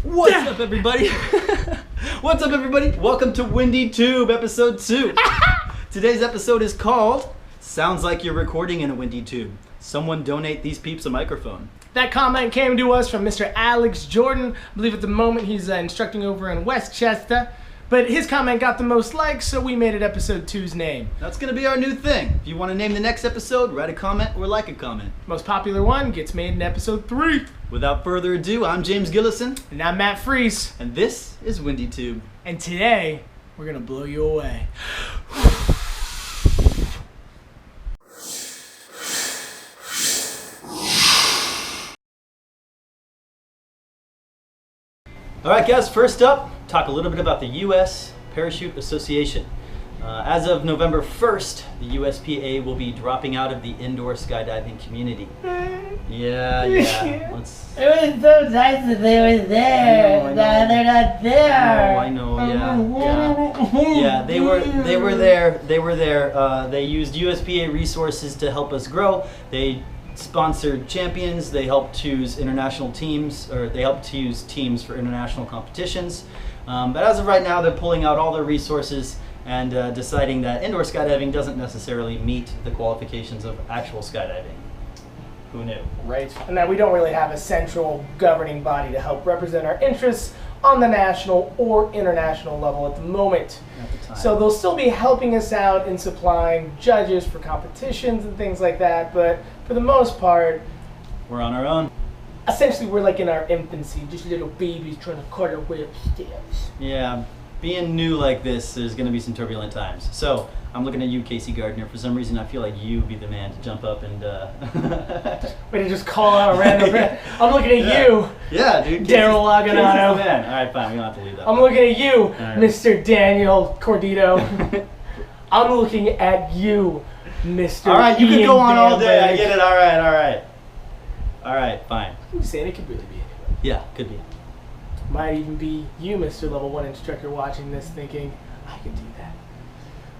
What's up, everybody? What's up, everybody? Welcome to Windy Tube episode 2. Today's episode is called Sounds Like You're Recording in a Windy Tube. Someone donate these peeps a microphone. That comment came to us from Mr. Alex Jordan. I believe at the moment he's instructing over in Westchester. But his comment got the most likes, so we made it episode 2's name. That's going to be our new thing. If you want to name the next episode, write a comment or like a comment. Most popular one gets made in episode 3. Without further ado, I'm James Gillison. And I'm Matt Freese. And this is Windy Tube. And today, we're going to blow you away. All right, guys, first up, talk a little bit about the U.S. Parachute Association. As of November 1st, the USPA will be dropping out of the indoor skydiving community. Yeah. It was so nice that they were there. Now they're not there. I know. Yeah. They were there. They used USPA resources to help us grow. They sponsored champions. They helped choose international teams, or they helped choose teams for international competitions. But as of right now, they're pulling out all their resources and deciding that indoor skydiving doesn't necessarily meet the qualifications of actual skydiving. Who knew? Right. And that we don't really have a central governing body to help represent our interests on the national or international level at the moment. At the time. So they'll still be helping us out in supplying judges for competitions and things like that, but for the most part, we're on our own. Essentially, we're like in our infancy, just little babies trying to cut our way upstairs. Yeah, being new like this, there's going to be some turbulent times. So I'm looking at you, Casey Gardner. For some reason, I feel like you be the man to jump up and Way to just call out a random brand. I'm looking at you. Yeah, dude. Daryl Loganato. Man. All right, fine. We don't have to leave that. I'm looking at you, right. Mr. Daniel Cordito. I'm looking at you, Mr. All right, you Ian can go on all day. I Bamberg. get it. All right, fine. I'm saying it could really be anybody. Yeah, could be. Might even be you, Mr. Level 1 instructor, watching this thinking, I could do that.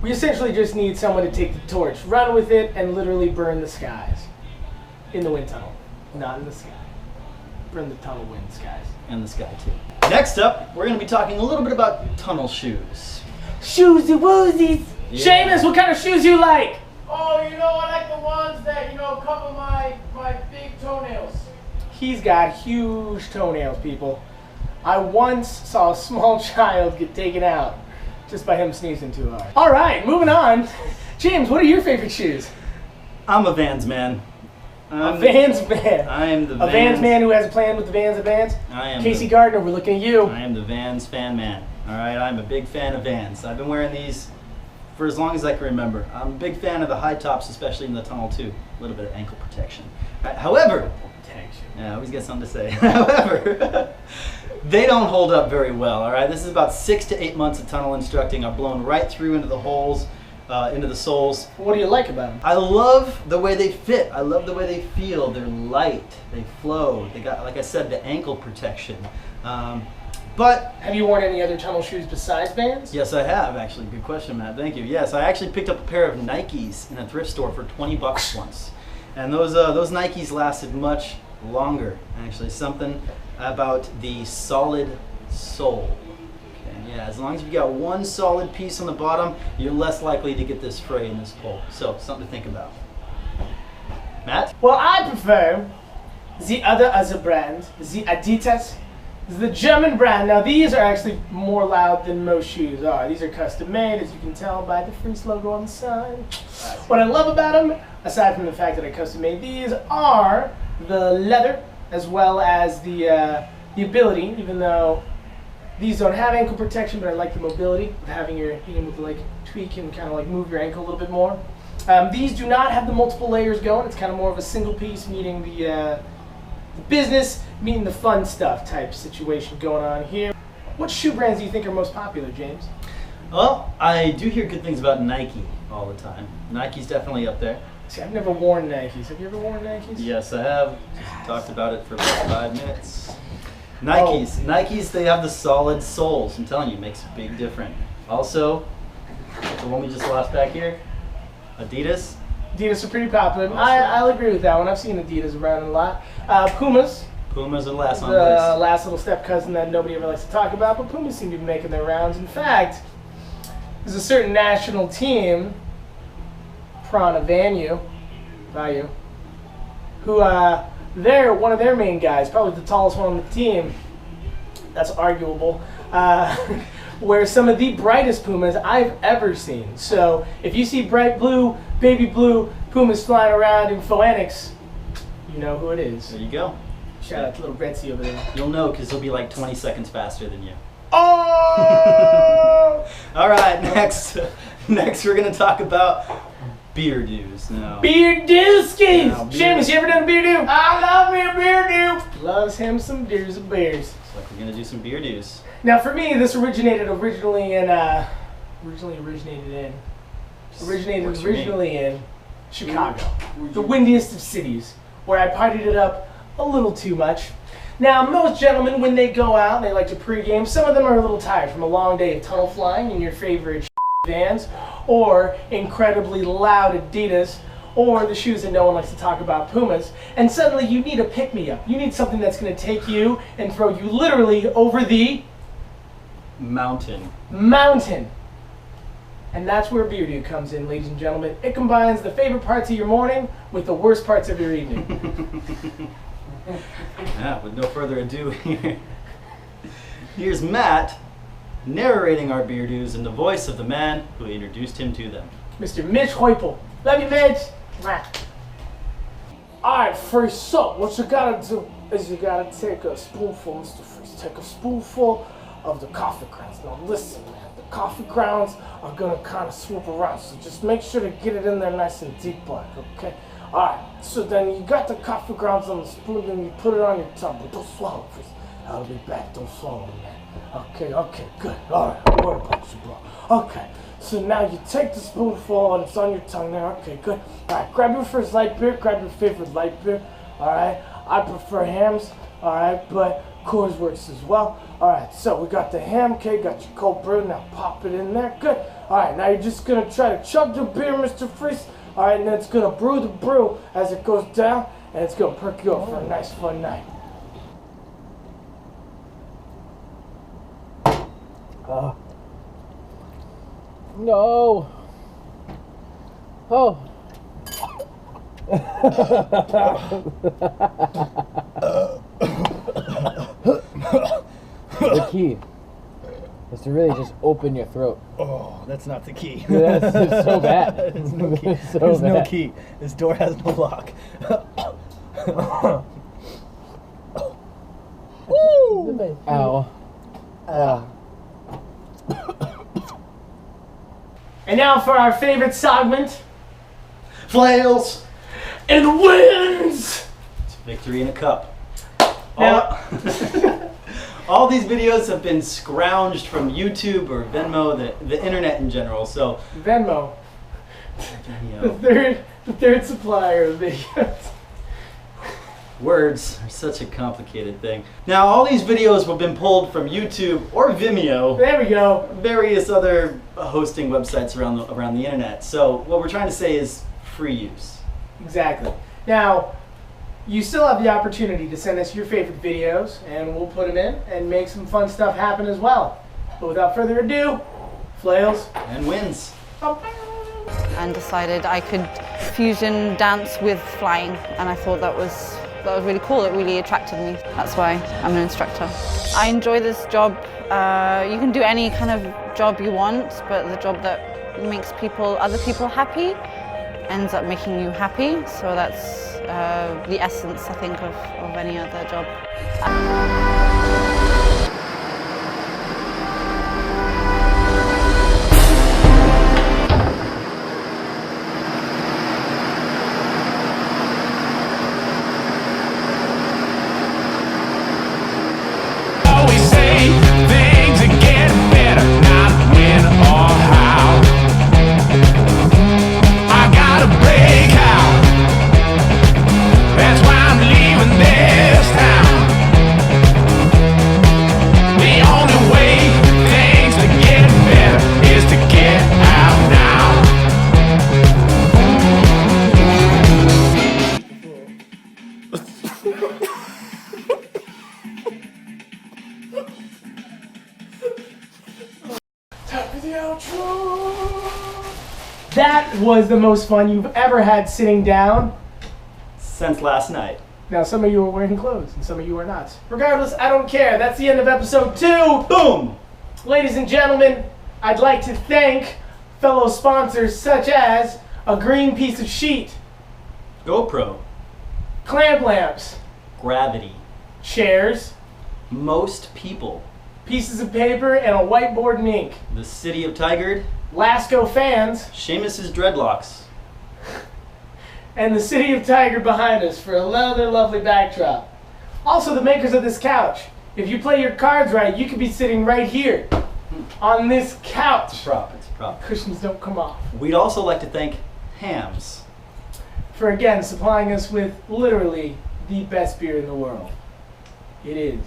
We essentially just need someone to take the torch, run with it, and literally burn the skies. In the wind tunnel. Not in the sky. Burn the tunnel, wind, skies. And the sky, too. Next up, we're going to be talking a little bit about tunnel shoes. Shoesy woozies! Yeah. Seamus, what kind of shoes you like? Oh, I like the ones that, cover my big toenails. He's got huge toenails, people. I once saw a small child get taken out just by him sneezing too hard. All right, moving on. James, what are your favorite shoes? I'm a Vans man. A Vans man. I am the A Vans man who has a plan with the Vans of Vans. I am Casey Gardner, we're looking at you. I am the Vans fan man. All right, I'm a big fan of Vans. I've been wearing these for as long as I can remember. I'm a big fan of the high tops, especially in the tunnel too. A little bit of ankle protection. However, I always got something to say. However, they don't hold up very well. All right, this is about 6 to 8 months of tunnel instructing. I've blown right through into the holes, into the soles. What do you like about them? I love the way they fit. I love the way they feel. They're light. They flow. They got, like I said, the ankle protection. But have you worn any other tunnel shoes besides Vans? yes, I have, actually. Good question, Matt. Thank you. Yes, I actually picked up a pair of Nikes in a thrift store for $20 once. And those Nikes lasted much longer, actually. Something about the solid sole. Okay, yeah, as long as you got one solid piece on the bottom, you're less likely to get this fray in this pole. So, something to think about. Matt? Well, I prefer the other brand, the Adidas. The German brand. Now these are actually more loud than most shoes are. These are custom made, as you can tell by the Freeze logo on the side. What I love about them, aside from the fact that I custom made these, are the leather as well as the ability. Even though these don't have ankle protection, but I like the mobility of having being able to like tweak and kind of like move your ankle a little bit more. These do not have the multiple layers going. It's kind of more of a single piece, meaning the business meeting the fun stuff type situation going on here. What shoe brands do you think are most popular, James? Well, I do hear good things about Nike all the time. Nike's definitely up there. See, I've never worn Nikes. Have you ever worn Nikes? Yes, I have. Just talked about it for about 5 minutes. Nikes, they have the solid soles. I'm telling you, it makes a big difference. Also, the one we just lost back here, Adidas. Adidas are pretty popular. I'll agree with that one. I've seen Adidas around a lot. Pumas Pumas are the last on the the list. last little step cousin that nobody ever likes to talk about, but Pumas seem to be making their rounds. In fact, there's a certain national team, Prana Value, who they're one of their main guys, probably the tallest one on the team. That's arguable. Where some of the brightest Pumas I've ever seen. So if you see bright blue, baby blue Pumas flying around in Phoenix, you know who it is. There you go. Shout out to little Betsy over there. You'll know because he'll be like 20 seconds faster than you. Oh! All right, next we're gonna talk about beer dues now. Beer dooskies! Now, beer- Seamus, you ever done a beer do? I love me a beer do. Loves him some beers and beers. It's like we're gonna do some beer dues. Now for me, this originated originally in Chicago, the windiest of cities, where I partied it up a little too much. Now, most gentlemen, when they go out, they like to pregame. Some of them are a little tired from a long day of tunnel flying in your favorite Vans, or incredibly loud Adidas, or the shoes that no one likes to talk about, Pumas. And suddenly you need a pick-me-up. You need something that's going to take you and throw you literally over the Mountain. And that's where Beer Dew comes in, ladies and gentlemen. It combines the favorite parts of your morning with the worst parts of your evening. Yeah, with no further ado, here's Matt narrating our beer dues in the voice of the man who introduced him to them. Mr. Mitch Heupel. Love you, Mitch. Alright, first up, what you gotta do is you gotta take a spoonful, Mr. Freeze. Take a spoonful of the coffee grounds. Now listen, man, the coffee grounds are gonna kind of swoop around, so just make sure to get it in there nice and deep, like, okay? Alright, so then you got the coffee grounds on the spoon, then you put it on your tongue, but don't swallow it, Freeze. I'll be back, don't swallow it, man. Okay, good. Alright, I'm worried about you, bro. Okay, so now you take the spoonful and it's on your tongue there. Okay, good. Alright, grab your first light beer, grab your favorite light beer. Alright, I prefer hams. Alright, but Coors works as well. Alright, so we got the ham, okay, got your cold brew, now pop it in there. Good. Alright, now you're just gonna try to chug the beer, Mr. Freeze. Alright, and then it's gonna brew the brew as it goes down, and it's gonna perk you up for a nice fun night. No. Oh. The key is to really just open your throat. Oh, that's not the key. That's it's so bad. There's no key. It's so There's no bad. key. This door has no lock. Woo! Ow. And now for our favorite segment, Flails! and wins! It's victory in a cup. Now, All these videos have been scrounged from YouTube or Venmo, the internet in general. So, Venmo, you the know, third supplier of videos. words are such a complicated thing. Now, all these videos have been pulled from YouTube or Vimeo, There we go. various other hosting websites around the internet. So, what we're trying to say is free use. Exactly. Now, you still have the opportunity to send us your favorite videos, and we'll put them in and make some fun stuff happen as well. But without further ado, Flails. And wins. And decided I could fusion dance with flying, and I thought that was really cool. It really attracted me. That's why I'm an instructor. I enjoy this job. You can do any kind of job you want, but the job that makes other people happy ends up making you happy. So that's the essence, I think, of any other job. Always say things are getting better, not when or how. I gotta break out. That's why I'm leaving this town. the outro. That was the most fun you've ever had sitting down. Since last night. Now, some of you are wearing clothes and some of you are not. Regardless, I don't care. That's the end of episode 2. Boom! Ladies and gentlemen, I'd like to thank fellow sponsors such as a green piece of sheet, GoPro. clamp lamps, Gravity. chairs, Most people. pieces of paper, and a whiteboard and ink. The City of Tigard. Lasco fans, Seamus's dreadlocks. and the city of Tiger behind us for another lovely backdrop. Also, the makers of this couch. If you play your cards right, you could be sitting right here on this couch. Prop. It's a prop. Cushions don't come off. We'd also like to thank Hams. For again supplying us with literally the best beer in the world. It is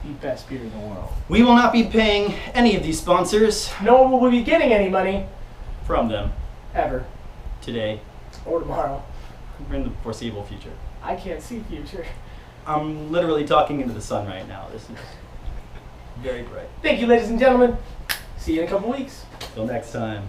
the best beer in the world. We will not be paying any of these sponsors Nor will we be getting any money from them ever today or tomorrow. or in the foreseeable future. I can't see future. I'm literally talking into the sun right now. This is very bright. Thank you, ladies and gentlemen. See you in a couple weeks. Till next time.